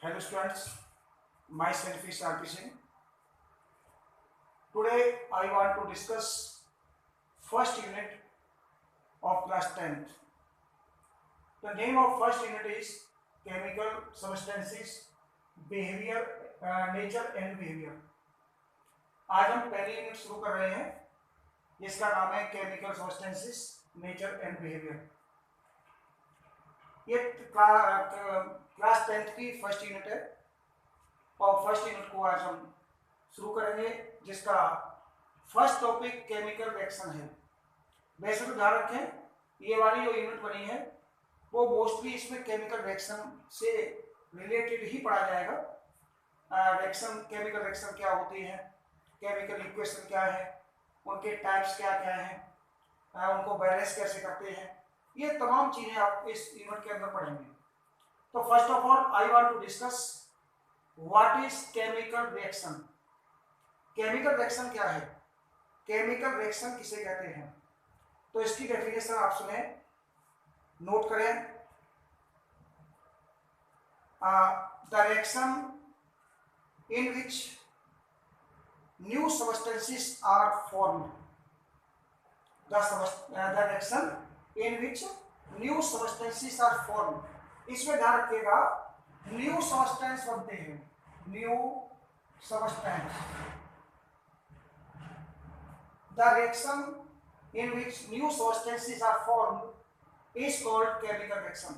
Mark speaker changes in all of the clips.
Speaker 1: Hello students, myself is RP Singh. Today I want to discuss first unit of class 10th. The name of first unit is Chemical Substances, Behavior, Nature and Behavior. आज हम पहली unit शुरू कर रहे हैं जिसका नाम है chemical substances, nature and behaviour. ये क्लास 10th की फर्स्ट यूनिट है और फर्स्ट यूनिट को आज हम शुरू करेंगे जिसका फर्स्ट टॉपिक केमिकल रिएक्शन है। वैसे तो ध्यान रखें ये वाली जो यूनिट बनी है वो मोस्टली इसमें केमिकल रिएक्शन से रिलेटेड ही पढ़ा जाएगा। रिएक्शन, केमिकल रिएक्शन क्या होती है, केमिकल इक्वेशन क्या है, उनके टाइप्स क्या क्या हैं, उनको बैलेंस कैसे करते हैं, ये तमाम चीजें आप इस यूनिट के अंदर पढ़ेंगे। तो first of all I want to discuss what is chemical reaction. Chemical reaction क्या है, केमिकल रिएक्शन किसे कहते हैं, तो इसकी डेफिनेशन आप सुने, नोट करें। The reaction in which new substances are formed. The reaction in which new substances are formed. इसमें ध्यान रखिएगा न्यू सबस्टेंस बनते हैं, new substance. The reaction in which new substances are formed is called chemical reaction.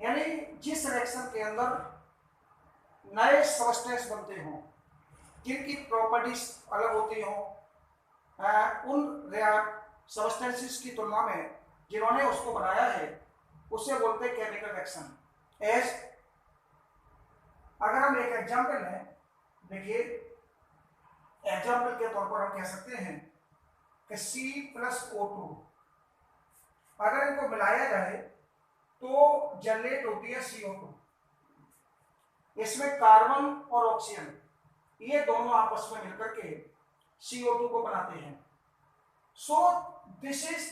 Speaker 1: यानी जिस reaction के अंदर नए सबस्टेंस बनते हों जिनकी प्रॉपर्टीज अलग होती हो उन सबस्टेंसेस की तुलना में जिन्होंने उसको बनाया है उसे बोलते हैं केमिकल रिएक्शन। एज अगर हम एक एग्जांपल लें, देखिए एग्जांपल के तौर पर हम कह सकते हैं कि C+O2 अगर इनको मिलाया जाए तो जनरेट होती है CO2। इसमें कार्बन और ऑक्सीजन ये दोनों आपस में मिलकर के CO2 को बनाते हैं। So this is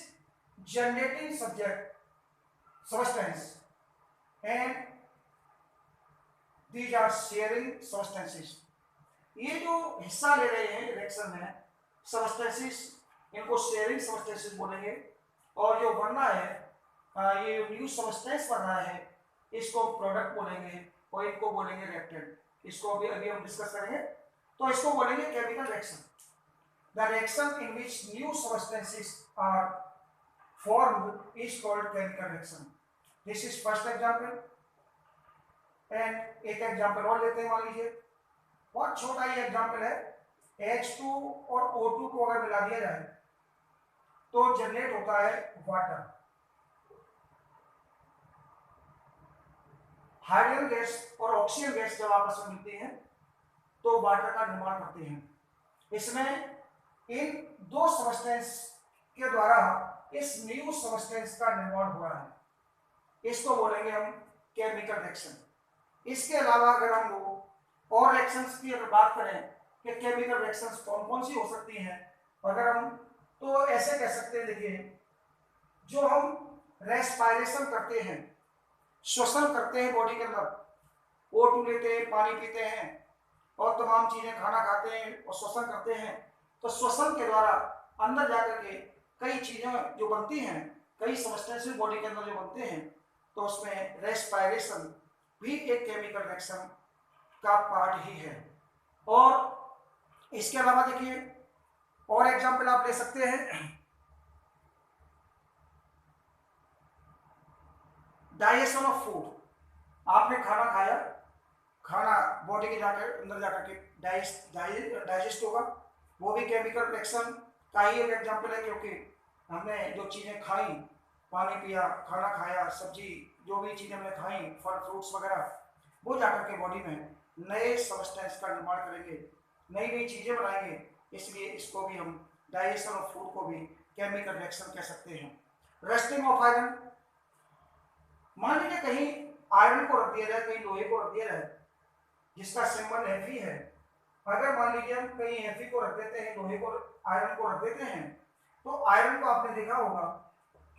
Speaker 1: generating substance and these are sharing substances. ये जो हिस्सा ले रहे हैं रिएक्शन में सबस्टेंसेस, इनको शेयरिंग सबस्टेंसेस बोलेंगे। और जो बनना है ये न्यू सबस्टेंस बन रहा है इसको प्रोडक्ट बोलेंगे और इनको बोलेंगे रिएक्टेंट। इसको अभी हम डिस्कस करेंगे। तो इसको बोलेंगे chemical reaction. The reaction in which new substances are formed is called chemical reaction. This is first example. And एक एग्जांपल और लेते हैं। मान लीजिए बहुत छोटा ये एग्जांपल है, H2 और O2 को अगर मिला दिया जाए तो जनरेट होता है वाटर। हाइड्रोजन गैस और ऑक्सीजन गैस जब आपस में मिलती हैं तो वाटर का निर्माण करते हैं। इसमें इन दो सबस्टेंस के द्वारा इस न्यू सबस्टेंस का निर्माण हो रहा है, इसको बोलेंगे हम केमिकल रिएक्शन। इसके अलावा अगर हम लोग और रिएक्शंस की अगर बात करें कि केमिकल रिएक्शंस कौन कौन सी हो सकती हैं, अगर हम तो ऐसे कह सकते हैं, देखिए जो हम रेस्पायरेशन करते हैं, श्वसन करते हैं बॉडी के अंदर, O2 लेते हैं, पानी पीते हैं और तमाम चीजें, खाना खाते हैं और श्वसन करते हैं, तो श्वसन के द्वारा अंदर जाकर के कई चीजें जो बनती हैं, कई सबस्टेंसेस बॉडी के अंदर जो बनते हैं, तो उसमें रेस्पायरेशन भी एक केमिकल रिएक्शन का पार्ट ही है। और इसके अलावा देखिए और एग्जांपल आप ले सकते हैं, डाइजेशन ऑफ फूड। आपने खाना खाया, खाना बॉडी के जाकर अंदर जाकर के डाइजेस्ट होगा, वो भी केमिकल रिएक्शन का ही एक एग्जांपल है, क्योंकि हमने जो चीज़ें खाई, पानी पिया, खाना खाया, सब्जी, जो भी चीज़ें हमने खाई, फल फ्रूट्स वगैरह, वो जाकर के बॉडी में नए सबस्टेंस का निर्माण करेंगे, नई नई चीज़ें बनाएंगे। इसलिए इसको भी हम डाइजेशन ऑफ फूड को भी केमिकल रिएक्शन कह सकते हैं। रस्टिंग ऑफ आयरन, मान लीजिए कहीं आयरन को रख दिया जाए, कहीं लोहे को रख दिया जाए जिसका सिंबल Fe है। अगर मान लीजिए हम कहीं Fe को रख देते हैं, लोहे को, आयरन को रख देते हैं, तो आयरन को आपने देखा होगा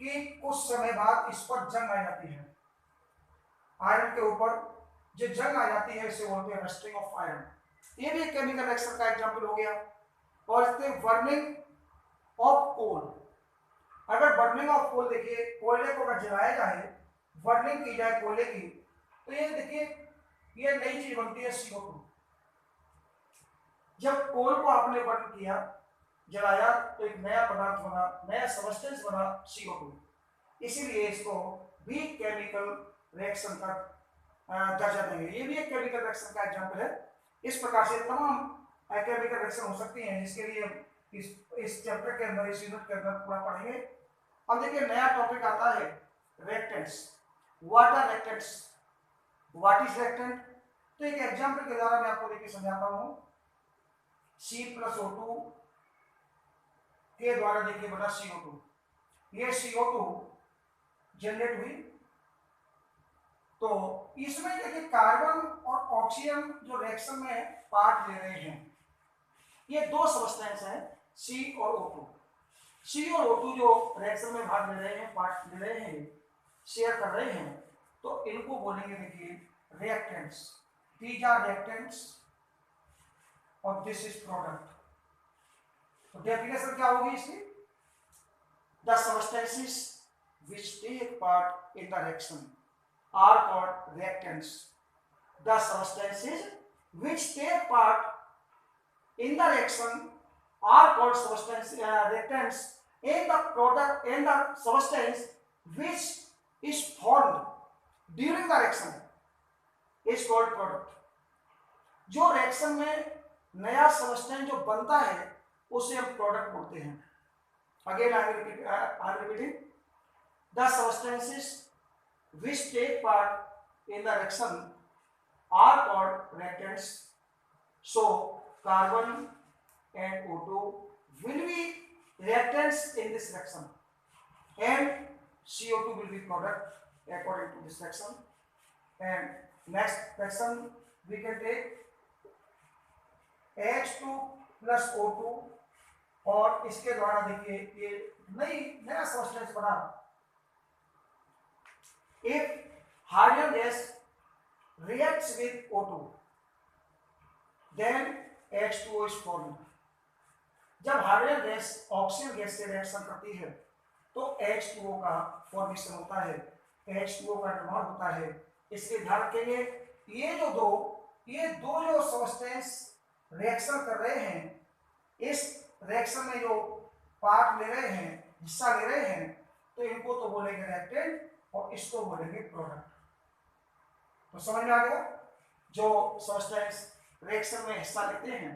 Speaker 1: कि कुछ समय बाद इस पर जंग आ जाती है। आयरन के ऊपर जो जंग आ जाती है इसे बोलते हैं रस्टिंग ऑफ आयरन। ये भी एक केमिकल रिएक्शन का एग्जांपल हो गया। और इसके बर्निंग ऑफ कोल, अगर बर्निंग ऑफ कोल देखिए, कोयले को अगर जलाया जाए, बर्निंग की जाए कोयले की, तो ये देखिए ये नई चीज बनती है CO2। जब कोल को आपने बर्न किया, जलाया, तो एक नया पदार्थ बना, नया सबस्टेंस बना CO2। इसीलिए इसको भी केमिकल रिएक्शन का दर्जा देंगे। ये भी एक केमिकल रिएक्शन का एग्जांपल है। इस प्रकार से तमाम केमिकल रिएक्शन हो सकती हैं, जिसके लिए इस चैप्टर के अंदर, इस यूनिट के अंदर पूरा पढ़ेंगे। अब देखिए नया टॉपिक आता है reactants. What are reactants, what is reactant? तो एक एग्जांपल के द्वारा मैं आपको देखिए समझाता हूं। C+O2 के द्वारा देखिए बना CO2, ये CO2 जनरेट हुई, तो इसमें देखिए कार्बन और ऑक्सीजन जो रिएक्शन में पार्ट ले रहे हैं, ये दो सब्सटेंस हैं C और O2। C और O2 जो रिएक्शन में भाग ले रहे हैं, पार्ट ले रहे हैं, शेयर कर रहे हैं, तो इनको बोलेंगे देखिए रिएक्टेंट्स। दीज आर रिएक्टेंट्स और दिस इज प्रोडक्ट। तो डेफिनेशन क्या होगी इसकी? The substances which take part in the reaction are called reactants. The substances which take part in the reaction are called reactants, and the product and the substance which is formed during the reaction is called product. जो reaction में नया substance जो बनता है उसे हम product बोलते हैं। Again I am repeating, the substances which take part in the reaction are called reactants. So carbon and O2 will be reactants in this reaction, and CO2 will be product according to this reaction. And next reaction we can take H2 plus O2, और इसके द्वारा देखिए ये नया substance बना। If hydrogen gas reacts with O2, then H2O is formed. जब hydrogen gas oxygen gas से reaction करती है तो H2O का फॉर्मेशन होता है, H2O का निर्माण होता है। इसके ध्यान रखेंगे, ये दो जो सब्सटेंस रिएक्शन कर रहे हैं, इस रिएक्शन में जो पार्ट ले रहे हैं, हिस्सा ले रहे हैं, तो इनको तो बोलेंगे रिएक्टेंट और इसको बोलेंगे प्रोडक्ट। तो समझ में आ गया? जो सब्सटेंस रिएक्शन में हिस्सा लेते हैं,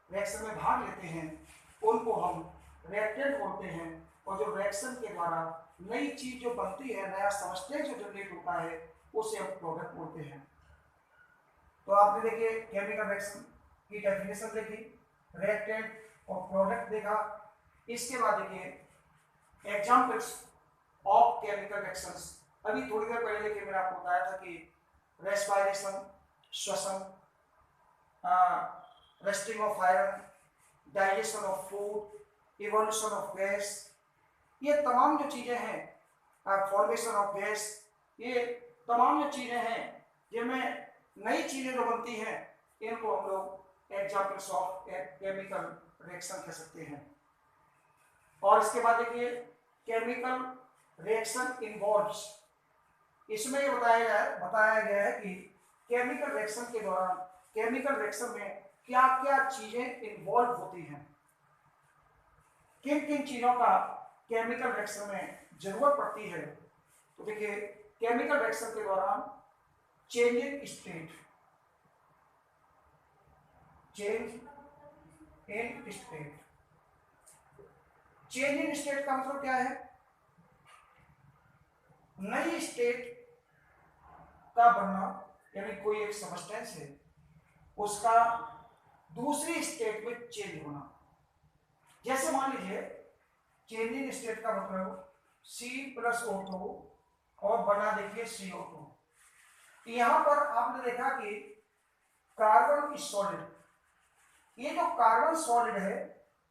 Speaker 1: रिएक्शन में भाग लेते हैं, उनको हम रिएक्टेंट बोलते हैं, और जो रिएक्शन के द्वारा नई चीज जो बनती है, नया सब्सटेंस जो जनरेट होता है, उसे हम प्रोडक्ट बोलते हैं। तो आपने देखिए केमिकल रिएक्शन की डेफिनेशन देखी, रिएक्टेंट और प्रोडक्ट देखा। इसके बाद देखिए एग्जांपल्स ऑफ केमिकल रिएक्शंस। अभी थोड़ी देर पहले देखिए मैंने आपको बताया था कि रेस्पिरेशन, श्वसन, rusting of iron, digestion of food, evolution of gas, ये तमाम जो चीजें हैं, फॉर्मेशन ऑफ गैस, ये तमाम जो चीजें हैं जिनमें नई चीजें जो बनती हैं, इनको हम लोग एग्जांपल्स ऑफ केमिकल रिएक्शन कह सकते हैं। और इसके बाद देखिए केमिकल रिएक्शन इन्वॉल्व्स, इसमें ये बताया गया है कि केमिकल रिएक्शन के दौरान, केमिकल रिएक्शन में क्या क्या चीजें इन्वॉल्व होती हैं, किन किन चीजों का केमिकल रिएक्शन में जरूरत पड़ती है। तो देखिए केमिकल रिएक्शन के दौरान change in state, change in state का मतलब क्या है? नई स्टेट का बनना, यानी कोई एक सब्सटेंस है उसका दूसरी स्टेट में चेंज होना। जैसे मान लीजिए चेंज इन स्टेट का मतलब C+O2 और बना देखिए CO2। यहां पर आपने देखा कि कार्बन इज सॉलिड, ये जो कार्बन सॉलिड है,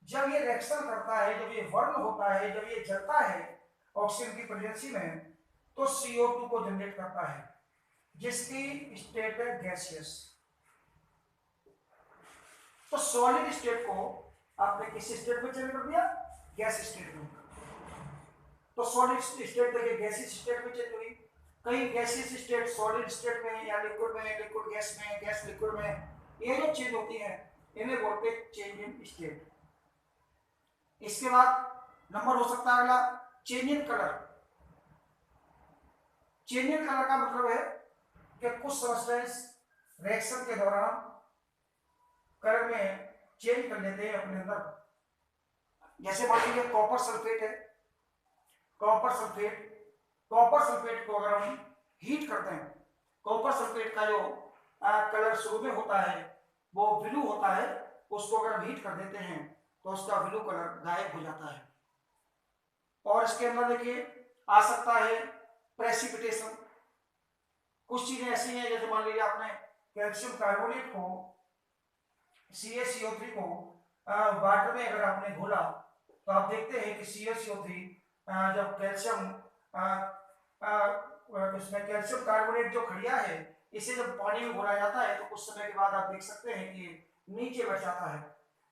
Speaker 1: जब ये रिएक्शन करता है, जब ये बर्न होता है, जब ये जलता है ऑक्सीजन की प्रेजेंसी में, तो CO2 को जनरेट करता है। जिसकी स्टेट है गैसियस। तो सॉलिड स्टेट को आपने किस स्टेट में चेंज कर दिया? गैस स्टेट में। तो सॉलिड स्टेट देखिए गैसियस स्टेट में चेंज हुई, कहीं गैसियस स्टेट सॉलिड स्टेट में या लिक्विड में, लिक्विड गैस में, गैस लिक्विड में, ये जो चेंज होती है इन्हें बोलते हैं चेंज इन स्टेट। इसके बाद नंबर हो सकता है अगला change in colour. Change in colour का मतलब है कि कुछ सब्सटेंस रिएक्शन के दौरान कलर में चेंज कर लेते हैं अपने अंदर। जैसे मान लीजिए कॉपर सल्फेट है, कॉपर सल्फेट को अगर हम हीट करते हैं, कॉपर सल्फेट का जो कलर शुरू में होता है वो ब्लू होता है, उसको अगर हम हीट कर देते हैं तो उसका ब्लू कलर गायब हो जाता है। और इसके अंदर देखिए आ सकता है प्रेसिपिटेशन। कुछ चीजें ऐसी हैं जैसे मान लीजिए आपने कैल्शियम कार्बोनेट को CaCO3 को वाटर में अगर आपने घोला तो आप देखते हैं कि CaCO3 जब कैल्शियम इसमें कैल्शियम कार्बोनेट जो खड़िया है इसे जब पानी में घोला जाता है तो कुछ समय के बाद आप देख सकते हैं कि नीचे बैठ जाता है।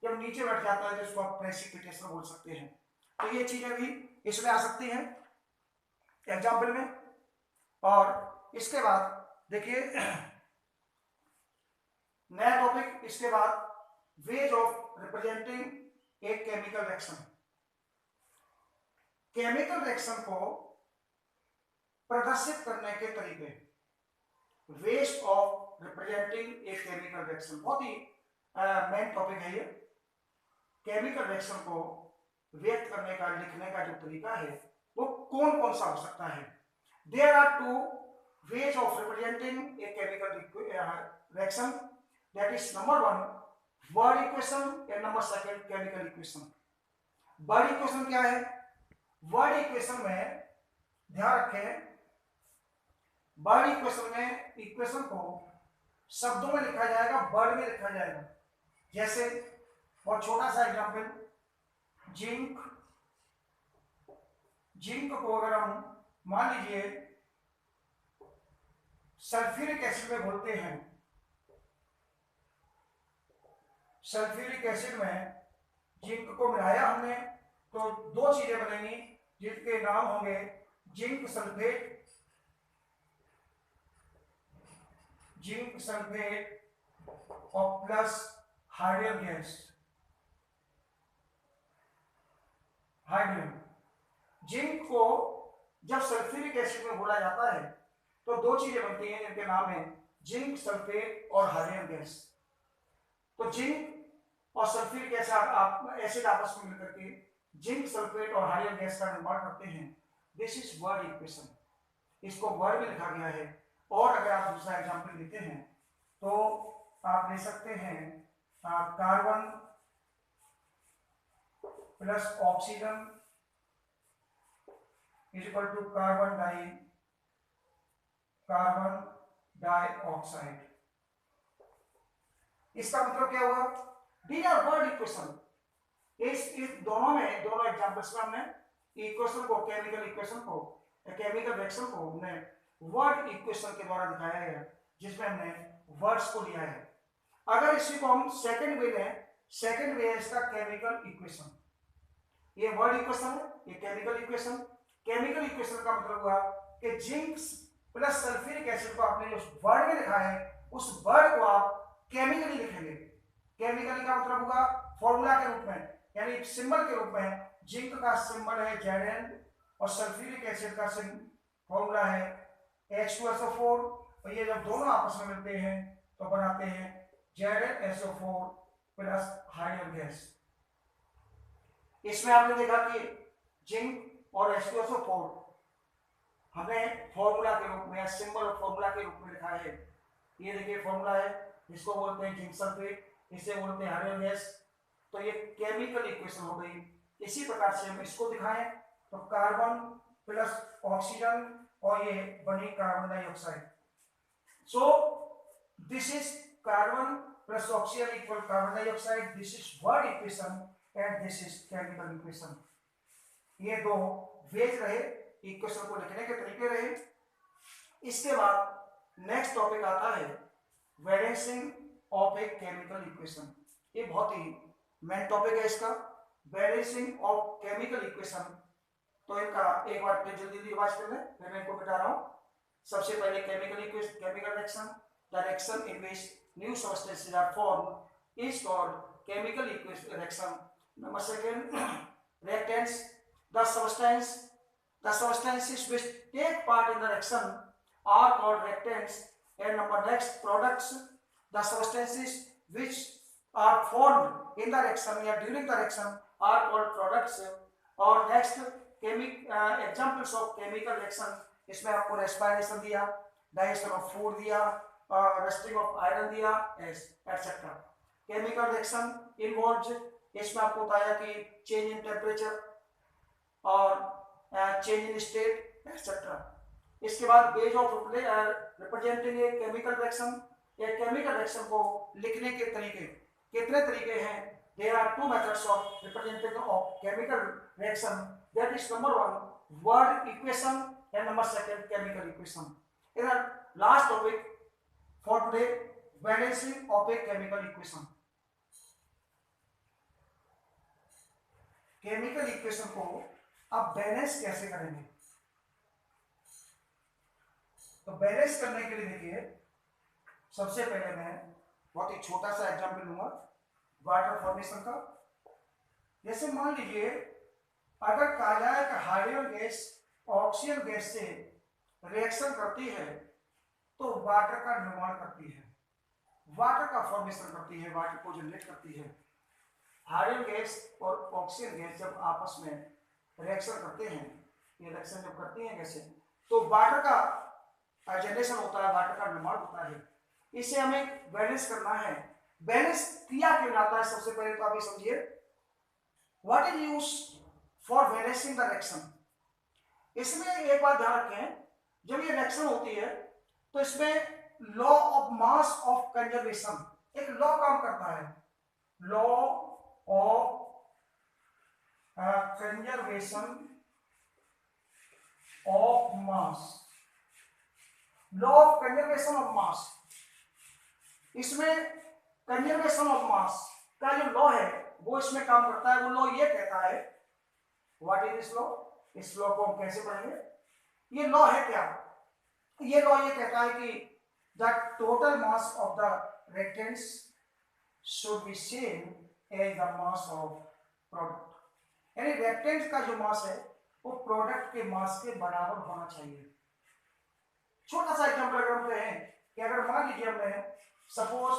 Speaker 1: जब नीचे बैठ जाता है तो इसको आप प्रेसिपिटेशन बोल सकते हैं। तो ये चीजें भी इसमें आ सकती हैं एग्जाम्पल में। और इसके बाद देखिए नया टॉपिक, इसके बाद veg of representing a chemical reaction. Chemical reaction को प्रदर्शित करने के तरीके, veg of representing a chemical reaction, बहुत ही मेन टॉपिक है ये। केमिकल रिएक्शन को व्यक्त करने का, लिखने का जो तरीका है वो कौन कौन सा हो सकता है? There are two ways of representing a chemical reaction, that is number 1 word equation and number 2 chemical equation. Word equation क्या है? वर्ड इक्वेशन में ध्यान रखें, वर्ड इक्वेशन में इक्वेशन को शब्दों में लिखा जाएगा, वर्ड में लिखा जाएगा। जैसे बहुत छोटा सा एग्जांपल, जिंक को अगर हम मान लीजिए सल्फ्यूरिक एसिड में घोलते हैं, सल्फ्यूरिक एसिड में जिंक को मिलाया हमने तो दो चीजें बनेंगी जिनके नाम होंगे जिंक सल्फेट और plus hydrogen gas. Hydrogen zinc को जब सल्फ्यूरिक एसिड में घोला जाता है तो दो चीजें बनती हैं जिनके नाम है जिंक सल्फेट और हाइड्रोजन गैस। तो जिंक और सल्फ्यूरिक एसिड आपस में मिलकर के जिंक सल्फेट और हाइड्रोजन गैस का निर्माण करते हैं। दिस इज वर्ड इक्वेशन, इसको वर्ड में लिखा गया है। और अगर आप दूसरा एग्जांपल लेते हैं तो आप ले सकते हैं carbon plus oxygen is equal to carbon dioxide. इसका मतलब क्या हुआ? These are word equation. इस दोनों एग्जांपल्स में हमने इक्वेशन को, केमिकल इक्वेशन को, केमिकल रिएक्शन को हमने वर्ड इक्वेशन के द्वारा दिखाया है, जिसमें हमने वर्ड्स को लिया है। अगर इसी को हम सेकंड वे लें, सेकंड वे है इसका केमिकल इक्वेशन। ये वर्ड इक्वेशन है, ये केमिकल इक्वेशन। केमिकल इक्वेशन का मतलब हुआ कि जिंक प्लस सल्फ्यूरिक एसिड को आपने जो वर्ड में लिखा है उस वर्ड को आप केमिकली लिखेंगे। केमिकली का मतलब होगा फॉर्मूला के रूप में, यानी सिंबल के रूप में। जिंक का सिंबल है Zn और सल्फ्यूरिक एसिड का फॉर्मूला है H2SO4। और ये जब दोनों आपस में मिलते हैं तो बनाते हैं ZnSO4 प्लस हाइड्रोजन गैस। इसमें आपने देखा कि जिंक और H2SO4 हमने फॉर्मूला के रूप में, सिंबल और फॉर्मूला के रूप में लिखा है। ये देखिए फॉर्मूला है, इसको बोलते हैं जिंक सल्फेट, इसे बोलते हैं हाइड्रोजन गैस। तो ये केमिकल इक्वेशन हो गई। इसी प्रकार से हम इसको दिखाएं तो कार्बन प्लस ऑक्सीजन और ये बनी carbon dioxide. So this is carbon plus oxygen equal carbon dioxide. This is word equation and this is chemical equation. ये दो वेज रहे, इक्वेशन को लिखने के तरीके रहे। इसके बाद नेक्स्ट टॉपिक आता है balancing of a chemical equation. ये बहुत ही मेन टॉपिक है इसका, बैलेंसिंग ऑफ केमिकल इक्वेशन। तो इनका एक बार फिर जल्दी जल्दी रिवाइज कर लें, फिर मैं इनको मिटा रहा हूँ। सबसे पहले chemical equation, chemical reaction, the reaction in which new substances are formed is called chemical reaction. Number second, reactants, the substances which take part in the reaction are called reactants. And number next, products, the substances which are formed in the reaction or during the reaction are called products. और next, examples of chemical reaction, इसमें आपको respiration दिया, digestion of food दिया, rusting of iron दिया, etc. chemical reaction involves, इसमें आपको बताया कि चेंज इन टेम्परेचर और चेंज इन स्टेट एक्सेट्रा। इसके बाद ways of representing a chemical reaction, या केमिकल रिएक्शन को लिखने के तरीके, कितने तरीके हैं? There are two methods of representing of chemical reaction, that is number 1 word equation and number 2 chemical equation. इधर last topic for today, balancing of a chemical equation. Chemical equation को आप बैलेंस कैसे करेंगे? तो बैलेंस करने के लिए देखिए, सबसे पहले मैं बहुत ही छोटा सा एग्जांपल लूंगा वाटर फॉर्मेशन का। जैसे मान लीजिए अगर कहा जाए कि हाइड्रोजन गैस ऑक्सीजन गैस से रिएक्शन करती है तो वाटर का निर्माण करती है, वाटर का फॉर्मेशन करती है, वाटर को जनरेट करती है। हाइड्रोजन गैस और ऑक्सीजन गैस जब आपस में रिएक्शन करते हैं, ये रिएक्शन जब करती हैं गैसें, तो वाटर का जनरेशन होता है, वाटर का निर्माण होता है। इसे हमें बैलेंस करना है। बैलेंस किया क्यों जाता है? सबसे पहले तो आप ये समझिए, what is use for balancing the reaction. इसमें एक बात ध्यान रखें, जब ये रिएक्शन होती है तो इसमें law of mass of conservation, एक लॉ काम करता है, law of conservation of mass, law of conservation of mass। इसमें कंजर्वेशन ऑफ मास का जो लॉ है वो इसमें काम करता है। वो लॉ ये कहता है, व्हाट इज दिस लॉ? इस लॉ को हम कैसे पढ़ेंगे? ये लॉ है क्या? ये लॉ ये कहता है कि the total mass of the reactants should be same as the mass of product. यानी रिएक्टेंट का जो मास है वो प्रोडक्ट के मास के बराबर होना चाहिए। छोटा सा एग्जांपल अगर हम कहें कि अगर मान लीजिए हमने सपोज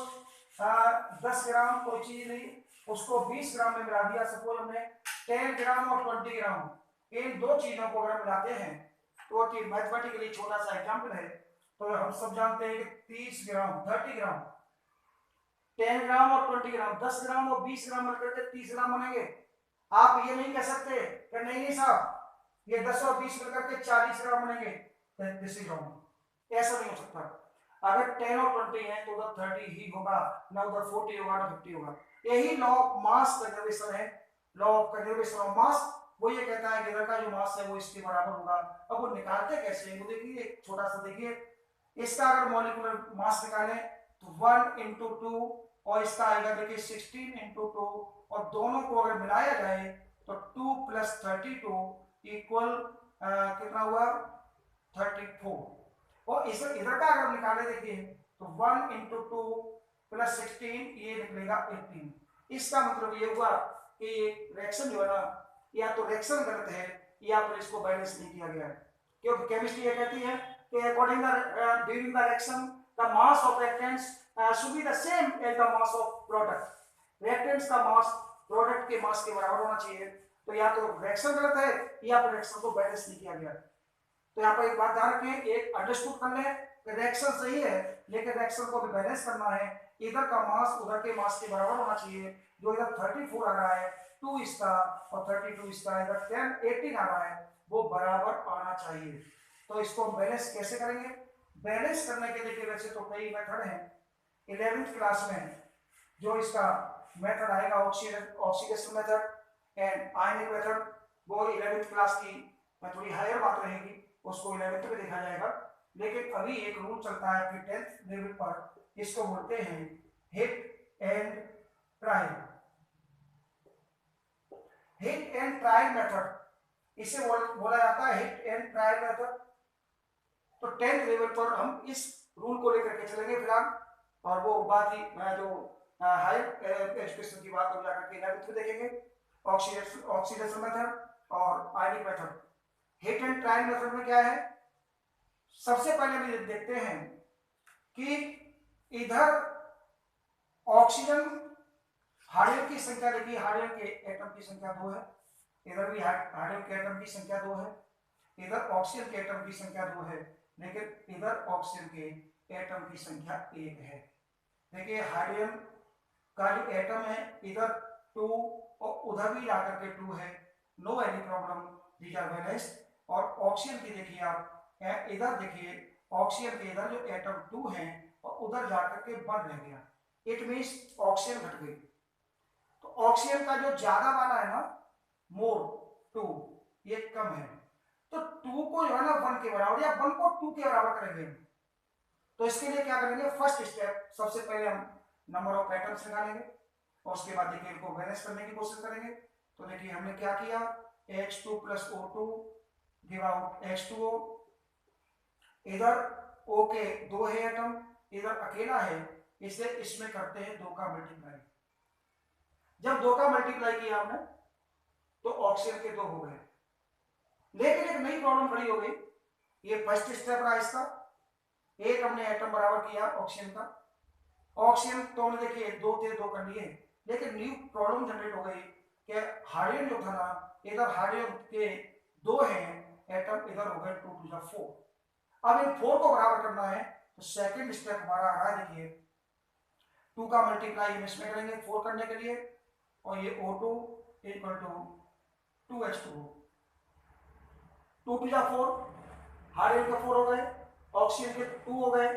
Speaker 1: 10 ग्राम कोई चीज ली, उसको 20 ग्राम में मिला दिया। सपोज हमने 10 ग्राम और 20 ग्राम, इन दो चीजों को अगर मिलाते हैं तो मैथमेटिकली छोटा सा एग्जांपल है। तो हम सब जानते हैं कि 30 ग्राम 30 ग्राम, 10 ग्राम और 20 ग्राम, 10 ग्राम और 20 ग्राम मिलकर के 30 ग्राम बनेंगे। आप ये नहीं कह सकते कि नहीं साहब ये 10 और 20 मिलकर के 40 ग्राम बनेंगे, दिस इज रॉन्ग। ऐसा नहीं हो सकता। अगर 10 और 20 है तो उधर 30 ही होगा, ना उधर 40 होगा ना 50 होगा। यही लॉ ऑफ मास कंजर्वेशन है, law of conservation of mass. वो ये कहता है कि इधर का जो मास है वो इसके बराबर होगा। अब वो निकालते कैसे हैं वो देखिए, एक छोटा सा देखिए, इसका अगर मॉलिक्यूलर मास निकालें तो 1 into 2 और इसका आएगा देखिए 16 into 2, और दोनों को अगर मिलाया जाए तो 2 + 32 इक्वल कितना हुआ 34। और इधर का अगर निकाले देखिए तो 1 into 2 + 16 ये निकलेगा 18। इसका मतलब ये हुआ कि रिएक्शन जो है ना, या तो रिएक्शन गलत है या फिर इसको बैलेंस नहीं किया गया है। क्योंकि केमिस्ट्री ये कहती है कि according during the reaction the mass of reactants should be the same as the mass of product। Reactants का मास प्रोडक्ट के मास के बराबर होना चाहिए। तो या तो रिएक्शन गलत है या फिर रिएक्शन को बैलेंस नहीं किया गया। तो यहाँ पर एक बात ध्यान रखें, एक अंडरस्टूड कर लें कि रिएक्शन सही है लेकिन रिएक्शन को भी बैलेंस करना है। इधर का मास उधर के मास के बराबर होना चाहिए। जो इधर 34 आ रहा है 2 इसका और 32 इसका, इधर 10 18 आ रहा है, वो बराबर आना चाहिए। तो इसको बैलेंस कैसे करेंगे? बैलेंस करने के लिए वैसे तो कई मेथड हैं। 11th क्लास में जो इसका मेथड आएगा oxidation method and ionic method, वो 11th क्लास की थोड़ी हायर बात रहेगी, उसको 11th में देखा जाएगा। लेकिन अभी एक रूल चलता है कि 10th लेवल पर इसको बोलते हैं hit and trial. Hit and trial method, इसे बोला जाता है हिट एंड ट्रायल मेथड। तो 10th लेवल पर हम इस रूल को लेकर के चलेंगे फिलहाल, और वो बात ही जो हायर एजुकेशन की बात हो जाकर के 11th में देखेंगे, ऑक्सीडेशन मेथड और ionic method. Hit and trial method में क्या है, सबसे पहले हम देखते हैं कि इधर ऑक्सीजन हाइड्रोजन की संख्या, देखिए हाइड्रोजन के एटम की संख्या 2 है, इधर भी हाइड्रोजन के एटम की संख्या 2 है, इधर ऑक्सीजन के एटम की संख्या 2 है, लेकिन इधर ऑक्सीजन के एटम की संख्या 1 है। देखिए हाइड्रोजन का जो एटम है इधर 2 और उधर भी जाकर के 2 है, no any problem, these are balanced. और ऑक्सीजन की देखिए आप इधर देखिए ऑक्सीजन के इधर जो एटम 2 है और उधर जाकर के 1 रह गया, इट मींस ऑक्सीजन घट गई। तो ऑक्सीजन का जो ज्यादा वाला है ना मोर 2, ये कम है, तो 2 को जो है ना 1 के बराबर या 1 को 2 के बराबर करेंगे। तो इसके लिए क्या करेंगे, फर्स्ट स्टेप सबसे पहले हम नंबर ऑफ एटम्स निकालेंगे और उसके बाद देखिए इनको बैलेंस करने की कोशिश करेंगे। तो देखिए हमने क्या किया, H2 + O2 give out H2O, इधर O के 2 है एटम, इधर अकेला है, इसे इसमें करते हैं 2 का मल्टीप्लाई। जब 2 का मल्टीप्लाई किया हमने तो ऑक्सीजन के 2 हो गए, लेकिन एक नई प्रॉब्लम खड़ी हो गई। ये फर्स्ट स्टेप रहा इसका, एक हमने एटम बराबर किया ऑक्सीजन का, ऑक्सीजन तो हमने देखिए 2 थे 2 कर लिए, लेकिन न्यू प्रॉब्लम जनरेट हो गई कि हाइड्रोजन जो था ना, इधर हाइड्रोजन के 2 हैं एटम, इधर हो गए 2 × 4। अब इन 4 को बराबर करना है, तो सेकंड स्टेप हमारा आ रहा है, देखिए 2 का मल्टीप्लाई हम इसमें करेंगे 4 करने के लिए, और ये O2 = 2H2O, 2 × 4, हाइड्रोजन के 4 हो गए, ऑक्सीजन के 2 हो गए,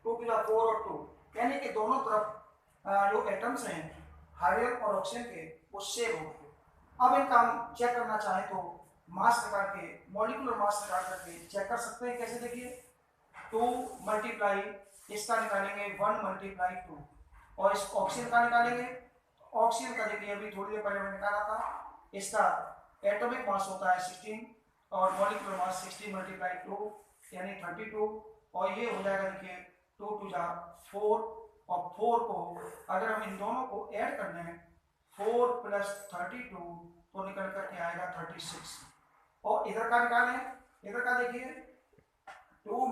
Speaker 1: 2 × 4 और 2, यानी कि दोनों तरफ जो एटम्स हैं हाइड्रोजन और ऑक्सीजन के वो सेम हो गए। अब इनका हम चेक करना चाहें तो मास निकाल के, मॉलिक्यूलर मास निकाल करके चेक कर सकते हैं। कैसे, देखिए 2 मल्टीप्लाई इसका निकालेंगे 1 × 2, और इस ऑक्सीजन का निकालेंगे। ऑक्सीजन का देखिए अभी थोड़ी देर पहले मैंने निकाला था, इसका एटॉमिक मास होता है 16 और मॉलिक्यूलर मास 16 × 2 यानी 32, और ये हो जाएगा देखिए 2 × 4, और 4 को अगर हम इन दोनों को ऐड करने हैं 4 + 32 तो निकल करके आएगा 36। और इधर का निकालें, इधर का देखिए 2 ×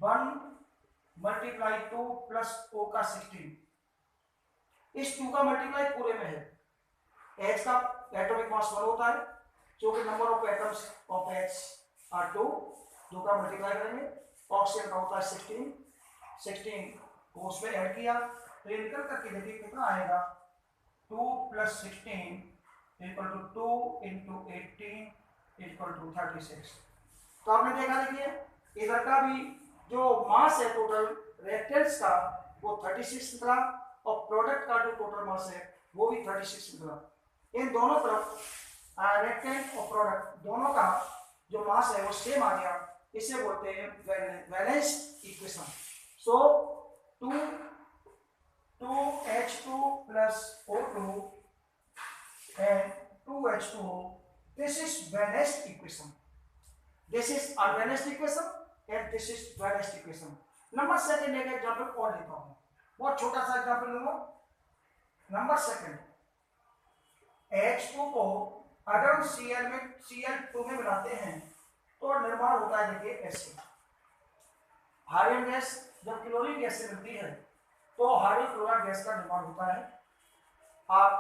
Speaker 1: 1 × 2 + O का 16, इस 2 का मल्टीप्लाई पूरे में है। H का एटॉमिक मास 1 होता है, जो कि number of atoms of H are 2, 2 का मल्टीप्लाई करेंगे, ऑक्सीजन का होता है 16 को उसमें ऐड किया, तो ये निकल करके देखिए कितना आएगा, 2 + 16 = 2 × 18 = 36। तो आपने देखा, देखिए इधर का भी जो मास है टोटल रिएक्टेंट्स का वो 36 निकला, और प्रोडक्ट का जो टोटल मास है वो भी 36 निकला। इन दोनों तरफ रिएक्टेंट और प्रोडक्ट दोनों का जो मास है वो सेम आ गया, इसे बोलते हैं balanced equation. So 2H2 + O2 and 2H2O, this is balanced equation. This is unbalanced equation and this is balanced equation. Number second एक एग्जांपल और लेता हूं, बहुत छोटा सा एग्जांपल लूंगा। नंबर सेकंड, H2 को अगर हम Cl2 में मिलाते हैं तो निर्माण होता है देखिए ऐसे। हाइड्रोजन गैस जब क्लोरीन गैस से मिलती है तो हाइड्रोजन क्लोराइड गैस का निर्माण होता है। आप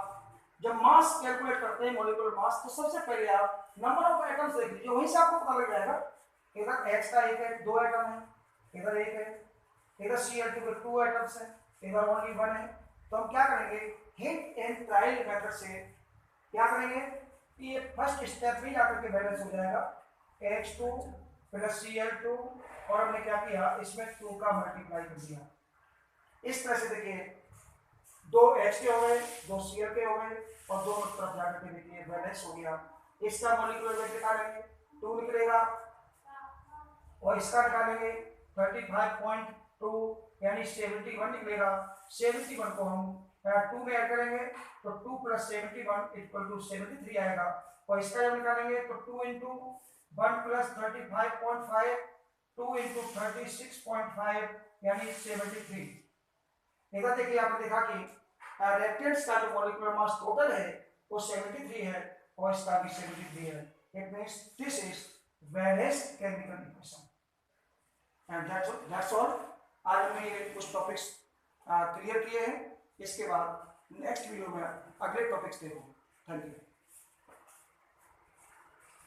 Speaker 1: जब मास कैलकुलेट करते हैं मॉलिक्यूलर मास, तो सबसे पहले आप नंबर ऑफ एटम्स देख लीजिए, वहीं से आपको पता लग जाएगा। इधर H का एक है, 2 एटम है, इधर एक है, इधर Cl2 के 2 एटम्स है, इधर ओनली 1 है। तो हम क्या करेंगे, हिट एंड ट्रायल मेथड से क्या करेंगे, ये फर्स्ट स्टेप में जाकर के बैलेंस हो जाएगा, H2 + Cl2, और हमने क्या किया, इसमें 2 का मल्टीप्लाई कर दिया। इस तरह से देखिए 2 H के हो गए, 2 Cl के हो गए, और दोनों तरफ जाकर के देखिए बैलेंस हो गया। इसका मॉलिक्यूलर वेट निकालेंगे, 2 निकलेगा, और इसका निकालेंगे 35.2 यानी 71 निकलेगा। 71 को हम 2 में ऐड करेंगे तो 2 + 71 = 73 आएगा। और इसका जब निकालेंगे तो 2 × 1 + 35.5 2 × 36.5 यानी 73। इधर देखिए, आपने देखा कि रिएक्टेंट्स का जो मॉलिक्यूलर मास टोटल है वो 73 है और इसका भी 73 है। इट मींस दिस इज वेरिएस्ट chemical equation and that's all. आज हमने ये कुछ टॉपिक्स क्लियर किए हैं। इसके बाद नेक्स्ट वीडियो में अगले टॉपिक्स देखो। Thank you.